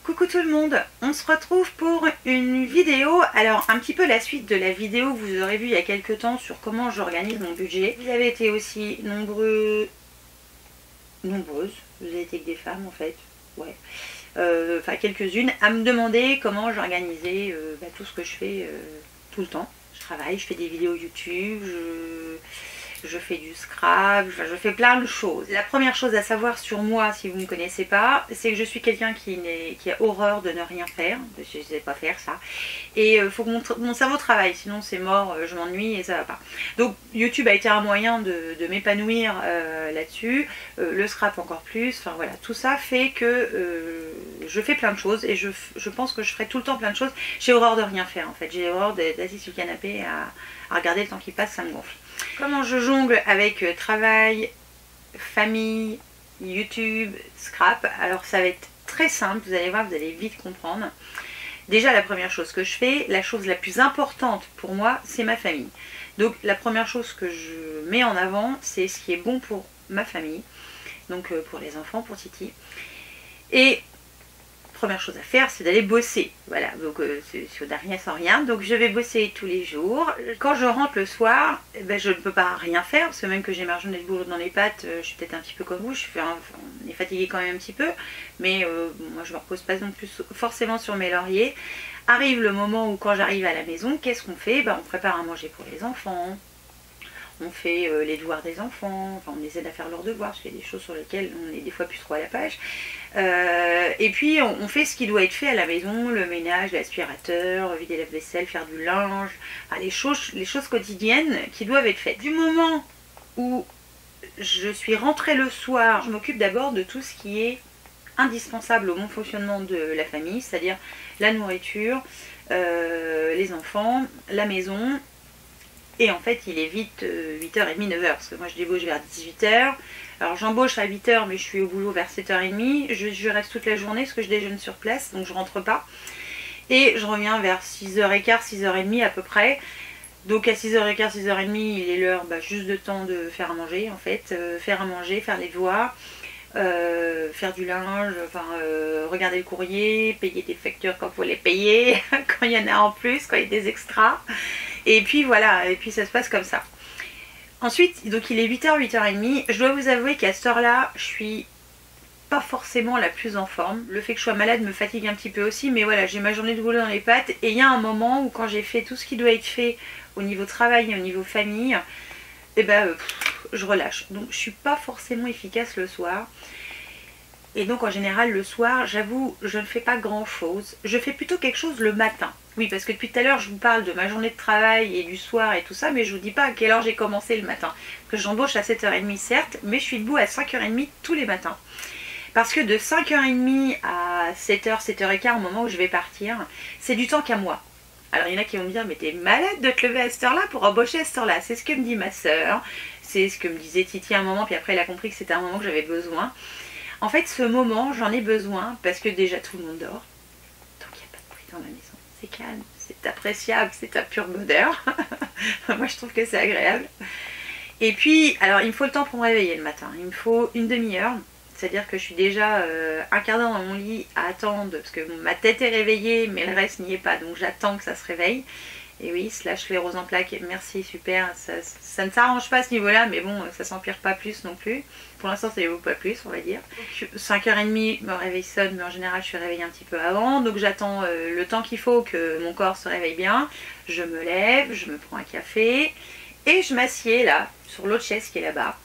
Coucou tout le monde, on se retrouve pour une vidéo, alors un petit peu la suite de la vidéo que vous aurez vu il y a quelques temps sur comment j'organise mon budget. Vous avez été aussi nombreuses, vous avez été que des femmes en fait, ouais, enfin quelques-unes, à me demander comment j'organisais tout ce que je fais tout le temps. Je travaille, je fais des vidéos YouTube, je fais du scrap, je fais plein de choses. La première chose à savoir sur moi, si vous ne me connaissez pas, c'est que je suis quelqu'un qui a horreur de ne rien faire. Je ne sais pas faire ça. Et il faut que mon cerveau travaille, sinon c'est mort, je m'ennuie et ça va pas. Donc YouTube a été un moyen de m'épanouir là-dessus, le scrap encore plus, enfin voilà, tout ça fait que je fais plein de choses et je pense que je ferai tout le temps plein de choses. J'ai horreur de rien faire en fait, j'ai horreur d'être assise sur le canapé à regarder le temps qui passe, ça me gonfle. Comment je jongle avec travail, famille, YouTube, scrap? Alors ça va être très simple, vous allez voir, vous allez vite comprendre. Déjà la première chose que je fais, la chose la plus importante pour moi, c'est ma famille. Donc la première chose que je mets en avant, c'est ce qui est bon pour ma famille. Donc pour les enfants, pour Titi. Et première chose à faire, c'est d'aller bosser. Voilà, donc c'est rien sans rien. Donc je vais bosser tous les jours. Quand je rentre le soir, je ne peux pas rien faire, parce que même que j'ai ma journée de boulot dans les pattes, je suis peut-être un petit peu comme vous, on est fatigué quand même un petit peu, mais moi je ne me repose pas non plus forcément sur mes lauriers. Arrive le moment où quand j'arrive à la maison, qu'est-ce qu'on fait? On prépare à manger pour les enfants. On fait les devoirs des enfants, enfin on essaie de faire leurs devoirs, parce qu'il y a des choses sur lesquelles on est des fois plus trop à la page. Et puis on fait ce qui doit être fait à la maison, le ménage, l'aspirateur, vider la vaisselle, faire du linge, enfin, les choses quotidiennes qui doivent être faites. Du moment où je suis rentrée le soir, je m'occupe d'abord de tout ce qui est indispensable au bon fonctionnement de la famille, c'est-à-dire la nourriture, les enfants, la maison. Et en fait, il est vite 8h30, 9h, parce que moi je débauche vers 18h. Alors j'embauche à 8h, mais je suis au boulot vers 7h30. Je reste toute la journée, parce que je déjeune sur place, donc je rentre pas. Et je reviens vers 6h15, 6h30 à peu près. Donc à 6h15, 6h30, il est l'heure juste de temps de faire à manger, en fait. Faire à manger, faire les devoirs, faire du linge, regarder le courrier, payer des factures quand il faut les payer, quand il y en a en plus, quand il y a des extras. Et puis voilà, et puis ça se passe comme ça. Ensuite, donc il est 8h, 8h30. Je dois vous avouer qu'à cette heure-là, je suis pas forcément la plus en forme. Le fait que je sois malade me fatigue un petit peu aussi, mais voilà, j'ai ma journée de boulot dans les pattes. Et il y a un moment où quand j'ai fait tout ce qui doit être fait au niveau travail et au niveau famille, je relâche. Donc je suis pas forcément efficace le soir. Et donc en général le soir, j'avoue, je ne fais pas grand chose. Je fais plutôt quelque chose le matin. Oui, parce que depuis tout à l'heure je vous parle de ma journée de travail et du soir et tout ça, mais je vous dis pas à quelle heure j'ai commencé le matin. Parce que j'embauche à 7h30 certes, mais je suis debout à 5h30 tous les matins. Parce que de 5h30 à 7h, 7h15 au moment où je vais partir, c'est du temps qu'à moi. Alors il y en a qui vont me dire, mais t'es malade de te lever à cette heure-là pour embaucher à cette heure-là. C'est ce que me dit ma soeur, c'est ce que me disait Titi à un moment, puis après elle a compris que c'était un moment que j'avais besoin. En fait, ce moment, j'en ai besoin parce que déjà tout le monde dort. Donc il n'y a pas de bruit dans la maison. C'est calme, c'est appréciable, c'est un pur bonheur. Moi, je trouve que c'est agréable. Et puis, alors, il me faut le temps pour me réveiller le matin. Il me faut une demi-heure. C'est-à-dire que je suis déjà un quart d'heure dans mon lit à attendre parce que ma tête est réveillée, mais le reste n'y est pas. Donc j'attends que ça se réveille. Et oui, slash sclérose en plaques, merci, super, ça ne s'arrange pas à ce niveau-là, mais bon, ça s'empire pas plus non plus. Pour l'instant, ça ne vaut pas plus, on va dire. 5h30, mon réveil sonne, mais en général, je suis réveillée un petit peu avant. Donc j'attends le temps qu'il faut que mon corps se réveille bien. Je me lève, je me prends un café et je m'assieds là, sur l'autre chaise qui est là-bas,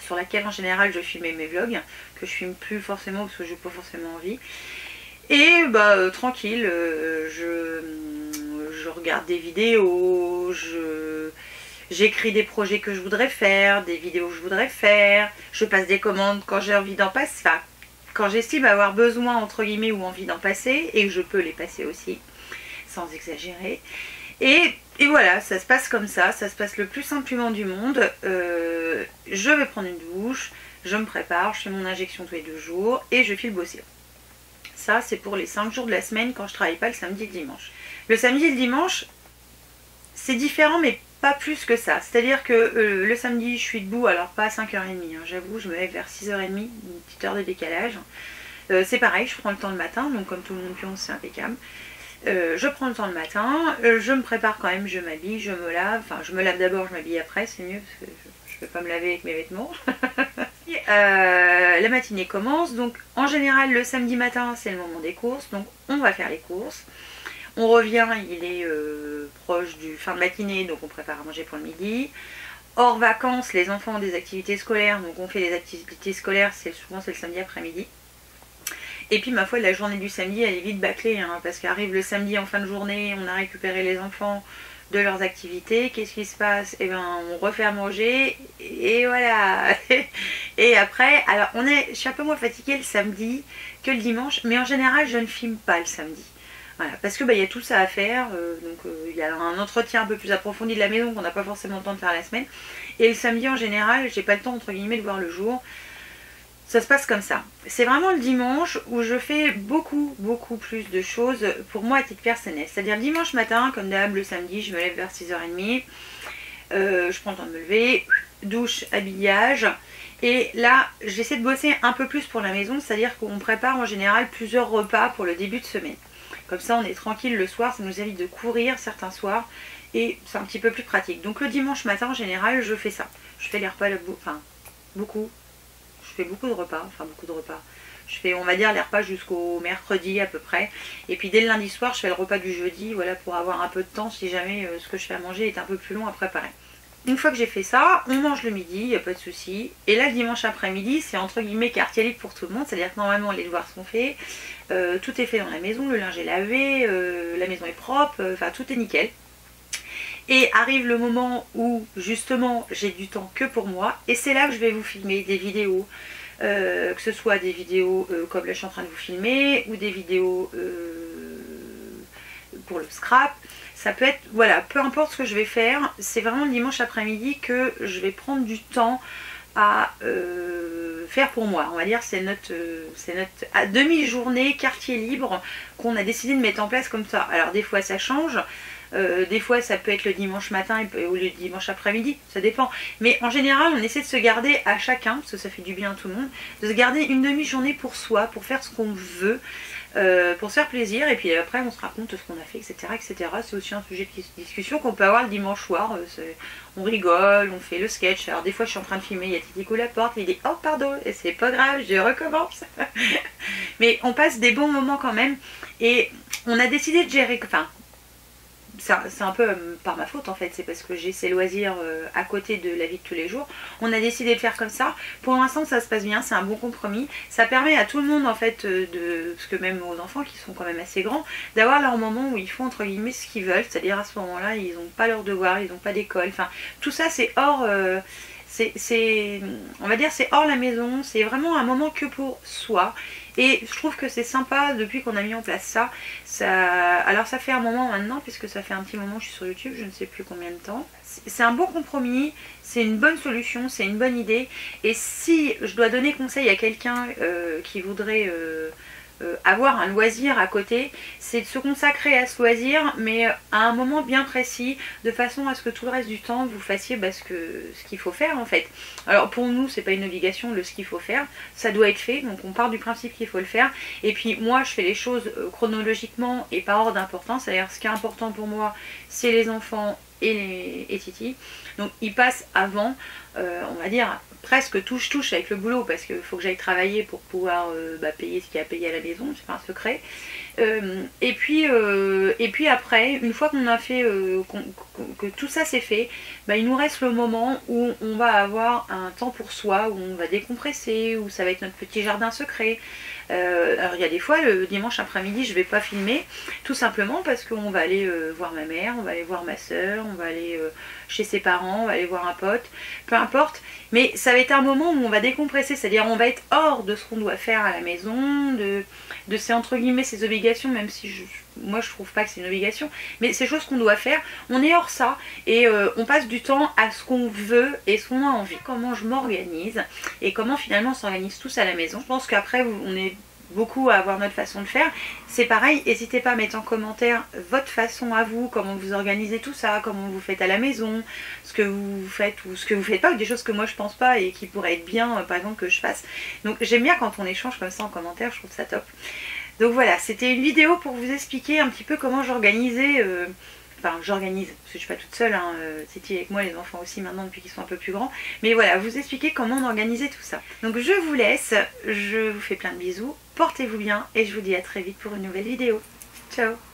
sur laquelle en général je filmais mes vlogs, que je filme plus forcément parce que je n'ai pas forcément envie. Et tranquille, je regarde des vidéos, j'écris des projets que je voudrais faire, des vidéos que je voudrais faire, je passe des commandes quand j'ai envie d'en passer, enfin quand j'estime avoir besoin entre guillemets ou envie d'en passer, et que je peux les passer aussi, sans exagérer. Et voilà, ça se passe comme ça se passe le plus simplement du monde. Je vais prendre une douche, je me prépare, je fais mon injection tous les 2 jours et je file bosser. Ça, c'est pour les 5 jours de la semaine quand je travaille pas le samedi et le dimanche. Le samedi et le dimanche, c'est différent, mais pas plus que ça. C'est-à-dire que le samedi, je suis debout, alors pas à 5h30, hein, j'avoue, je me lève vers 6h30, une petite heure de décalage. C'est pareil, je prends le temps le matin, donc comme tout le monde pionce, c'est impeccable. Je prends le temps le matin, je me prépare quand même, je m'habille, je me lave, enfin je me lave d'abord, je m'habille après, c'est mieux parce que je ne peux pas me laver avec mes vêtements. La matinée commence, donc en général le samedi matin c'est le moment des courses, donc on va faire les courses. On revient, il est proche du fin de matinée, donc on prépare à manger pour le midi. Hors vacances, les enfants ont des activités scolaires, donc on fait les activités scolaires, souvent c'est le samedi après-midi. Et puis ma foi, la journée du samedi elle est vite bâclée, hein, parce qu'arrive le samedi en fin de journée, on a récupéré les enfants de leurs activités, qu'est-ce qui se passe? Eh ben on refait à manger, et voilà. Et après, alors je suis un peu moins fatiguée le samedi que le dimanche, mais en général je ne filme pas le samedi. Voilà, parce que y a tout ça à faire, donc il y a un entretien un peu plus approfondi de la maison qu'on n'a pas forcément le temps de faire la semaine. Et le samedi en général, j'ai pas le temps entre guillemets de voir le jour. Ça se passe comme ça. C'est vraiment le dimanche où je fais beaucoup plus de choses pour moi à titre personnel. C'est-à-dire le dimanche matin, comme d'hab, le samedi, je me lève vers 6h30. Je prends le temps de me lever, douche, habillage. Et là, j'essaie de bosser un peu plus pour la maison, c'est-à-dire qu'on prépare en général plusieurs repas pour le début de semaine. Comme ça, on est tranquille le soir, ça nous évite de courir certains soirs et c'est un petit peu plus pratique. Donc le dimanche matin, en général, je fais ça. Je fais les repas, beaucoup. Je fais beaucoup de repas, Je fais, on va dire, les repas jusqu'au mercredi à peu près. Et puis dès le lundi soir, je fais le repas du jeudi, voilà, pour avoir un peu de temps si jamais ce que je fais à manger est un peu plus long à préparer. Une fois que j'ai fait ça, on mange le midi, il n'y a pas de souci. Et là, le dimanche après-midi, c'est entre guillemets quartier libre pour tout le monde. C'est-à-dire que normalement, les devoirs sont faits, tout est fait dans la maison, le linge est lavé, la maison est propre, enfin tout est nickel. Et arrive le moment où, justement, j'ai du temps que pour moi. Et c'est là que je vais vous filmer des vidéos. Que ce soit des vidéos comme là je suis en train de vous filmer, ou des vidéos pour le scrap. Ça peut être, voilà, peu importe ce que je vais faire, c'est vraiment le dimanche après-midi que je vais prendre du temps à faire pour moi. On va dire c'est notre demi-journée quartier libre qu'on a décidé de mettre en place comme ça. Alors des fois ça change, des fois ça peut être le dimanche matin ou le dimanche après-midi, ça dépend. Mais en général on essaie de se garder à chacun, parce que ça fait du bien à tout le monde, de se garder une demi-journée pour soi, pour faire ce qu'on veut. Pour se faire plaisir, et puis après on se raconte ce qu'on a fait, etc. etc. C'est aussi un sujet de discussion qu'on peut avoir le dimanche soir. On rigole, on fait le sketch. Alors des fois je suis en train de filmer, il y a Titico à la porte, il dit oh pardon, et c'est pas grave, je recommence. Mais on passe des bons moments quand même, et on a décidé de gérer, enfin c'est un peu par ma faute en fait, c'est parce que j'ai ces loisirs à côté de la vie de tous les jours. On a décidé de faire comme ça. Pour l'instant ça se passe bien, c'est un bon compromis. Ça permet à tout le monde en fait, parce que même aux enfants qui sont quand même assez grands, d'avoir leur moment où ils font entre guillemets ce qu'ils veulent. C'est-à-dire à ce moment-là, ils n'ont pas leurs devoirs, ils n'ont pas d'école. Enfin, tout ça c'est hors... on va dire c'est hors la maison, c'est vraiment un moment que pour soi. Et je trouve que c'est sympa depuis qu'on a mis en place ça. Alors ça fait un moment maintenant, puisque ça fait un petit moment que je suis sur YouTube, je ne sais plus combien de temps. C'est un bon compromis, c'est une bonne solution, c'est une bonne idée. Et si je dois donner conseil à quelqu'un qui voudrait avoir un loisir à côté, c'est de se consacrer à ce loisir, mais à un moment bien précis, de façon à ce que tout le reste du temps vous fassiez ce qu'il faut faire en fait. Alors pour nous c'est pas une obligation ce qu'il faut faire, ça doit être fait, donc on part du principe qu'il faut le faire. Et puis moi je fais les choses chronologiquement et par ordre d'importance, c'est-à-dire ce qui est important pour moi c'est les enfants et Titi, donc ils passent avant, on va dire presque touche avec le boulot, parce qu'il faut que j'aille travailler pour pouvoir payer ce qu'il y a à payer à la maison, c'est pas un secret. Et puis après, une fois qu'on a fait que tout ça c'est fait, il nous reste le moment où on va avoir un temps pour soi, où on va décompresser, où ça va être notre petit jardin secret. Alors il y a des fois le dimanche après-midi je vais pas filmer, tout simplement parce qu'on va aller voir ma mère, on va aller voir ma soeur, on va aller chez ses parents, on va aller voir un pote, peu importe. Mais ça va être un moment où on va décompresser, c'est-à-dire on va être hors de ce qu'on doit faire à la maison, de ces entre guillemets ces obligations, même si moi je trouve pas que c'est une obligation, mais ces choses qu'on doit faire, on est hors ça et on passe du temps à ce qu'on veut et ce qu'on a envie. Comment je m'organise et comment finalement on s'organise tous à la maison. Je pense qu'après on est beaucoup à avoir notre façon de faire. C'est pareil, n'hésitez pas à mettre en commentaire votre façon à vous, comment vous organisez tout ça, comment vous faites à la maison, ce que vous faites ou ce que vous faites pas, ou des choses que moi je pense pas et qui pourraient être bien, par exemple, que je fasse. Donc j'aime bien quand on échange comme ça en commentaire, je trouve ça top. Donc voilà, c'était une vidéo pour vous expliquer un petit peu comment j'organisais... Enfin, j'organise, parce que je suis pas toute seule, hein, c'est avec moi, les enfants aussi maintenant depuis qu'ils sont un peu plus grands. Mais voilà, vous expliquer comment on organisait tout ça. Donc je vous laisse, je vous fais plein de bisous, portez-vous bien et je vous dis à très vite pour une nouvelle vidéo. Ciao!